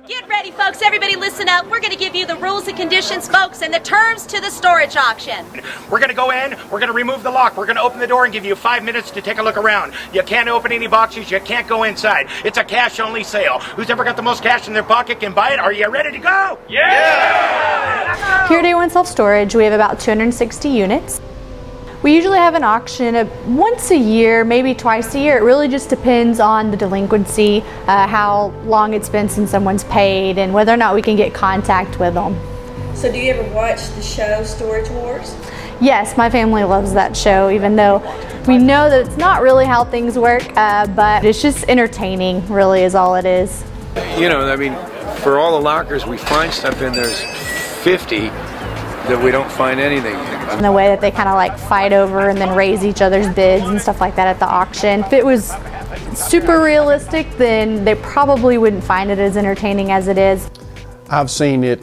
Get ready, folks. Everybody listen up. We're going to give you the rules and conditions, folks, and the terms to the storage auction. We're going to go in, we're going to remove the lock, we're going to open the door and give you 5 minutes to take a look around. You can't open any boxes, you can't go inside. It's a cash-only sale. Who's ever got the most cash in their pocket can buy it. Are you ready to go? Yeah! Here at A1 Self Storage, we have about 260 units. We usually have an auction once a year, maybe twice a year. It really just depends on the delinquency, how long it's been since someone's paid, and whether or not we can get contact with them. So do you ever watch the show Storage Wars? Yes, my family loves that show, even though we know that it's not really how things work, but it's just entertaining, really, is all it is. You know, I mean, for all the lockers we find stuff in, there's 50 that we don't find anything. And the way that they kind of like fight over and then raise each other's bids and stuff like that at the auction. If it was super realistic, then they probably wouldn't find it as entertaining as it is. I've seen it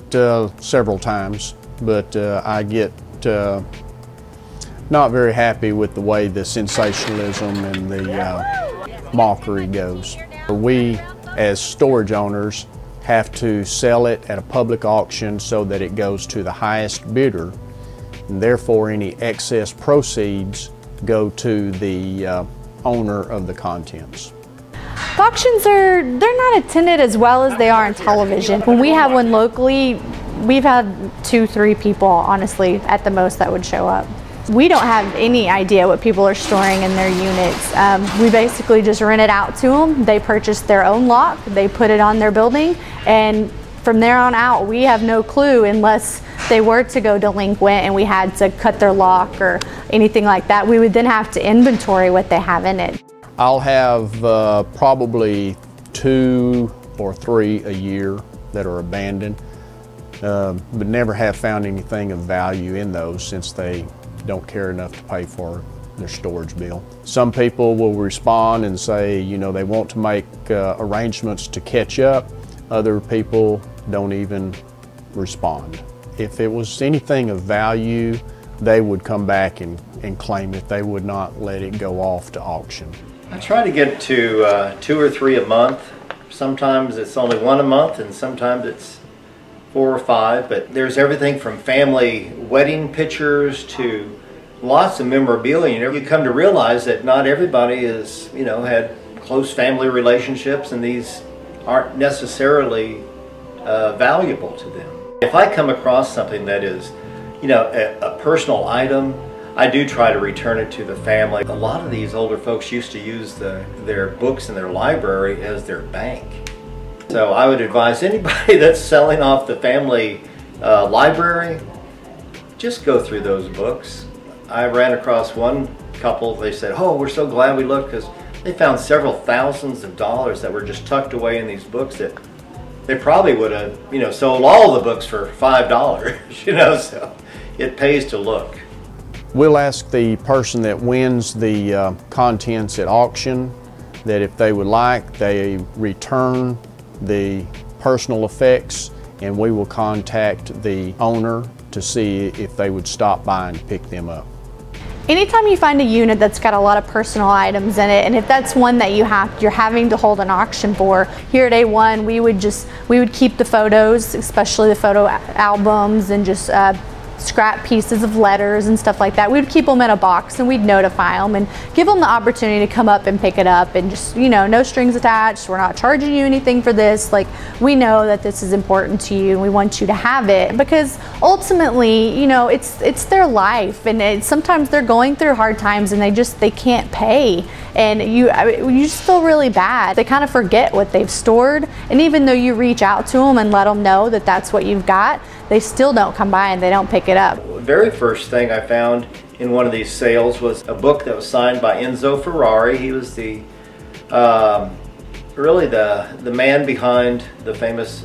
several times, but I get not very happy with the way the sensationalism and the mockery goes. We, as storage owners, have to sell it at a public auction so that it goes to the highest bidder, and therefore any excess proceeds go to the owner of the contents. The auctions they're not attended as well as they are on television. When we have one locally, we've had 2-3 people, honestly, at the most that would show up. We don't have any idea what people are storing in their units. We basically just rent it out to them. They purchase their own lock, they put it on their building, and from there on out, we have no clue unless they were to go delinquent and we had to cut their lock or anything like that. We would then have to inventory what they have in it. I'll have probably 2 or 3 a year that are abandoned, but never have found anything of value in those since they don't care enough to pay for their storage bill. Some people will respond and say, you know, they want to make arrangements to catch up. Other people don't even respond. If it was anything of value, they would come back and claim it. They would not let it go off to auction. I try to get to 2 or 3 a month. Sometimes it's only 1 a month and sometimes it's 4 or 5, but there's everything from family wedding pictures to lots of memorabilia. You come to realize that not everybody is, you know, had close family relationships, and these aren't necessarily valuable to them. If I come across something that is, you know, a personal item, I do try to return it to the family. A lot of these older folks used to use their books in their library as their bank. So I would advise anybody that's selling off the family library, just go through those books. I ran across one couple, they said, oh, we're so glad we looked, because they found several thousands of dollars that were just tucked away in these books that they probably would have, you know, sold all the books for $5, you know, so it pays to look. We'll ask the person that wins the contents at auction that if they would like, they return the personal effects, and we will contact the owner to see if they would stop by and pick them up. Anytime you find a unit that's got a lot of personal items in it, and if that's one that you're having to hold an auction for, here at A1 we would keep the photos, especially the photo albums, and just scrap pieces of letters and stuff like that. We'd keep them in a box and we'd notify them and give them the opportunity to come up and pick it up, and just, you know, no strings attached. We're not charging you anything for this. Like, we know that this is important to you and we want you to have it, because ultimately, you know, it's their life, and sometimes they're going through hard times and they can't pay, and you just feel really bad. They kind of forget what they've stored, and even though you reach out to them and let them know that that's what you've got, they still don't come by and they don't pick it up. The very first thing I found in one of these sales was a book that was signed by Enzo Ferrari. He was the really the man behind the famous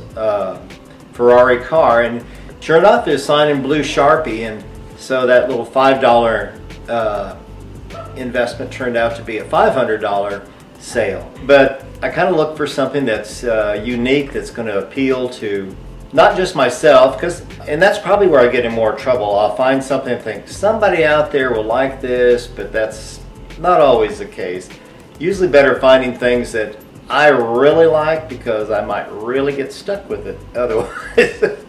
Ferrari car, and sure enough, it's signed in blue Sharpie, and so that little $5 investment turned out to be a $500 sale. But I kind of look for something that's unique, that's going to appeal to not just myself, and that's probably where I get in more trouble. I'll find something and think, somebody out there will like this, but that's not always the case. Usually better finding things that I really like because I might really get stuck with it otherwise.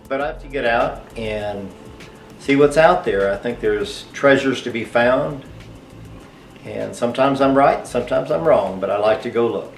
But I have to get out and see what's out there. I think there's treasures to be found. And sometimes I'm right, sometimes I'm wrong, but I like to go look.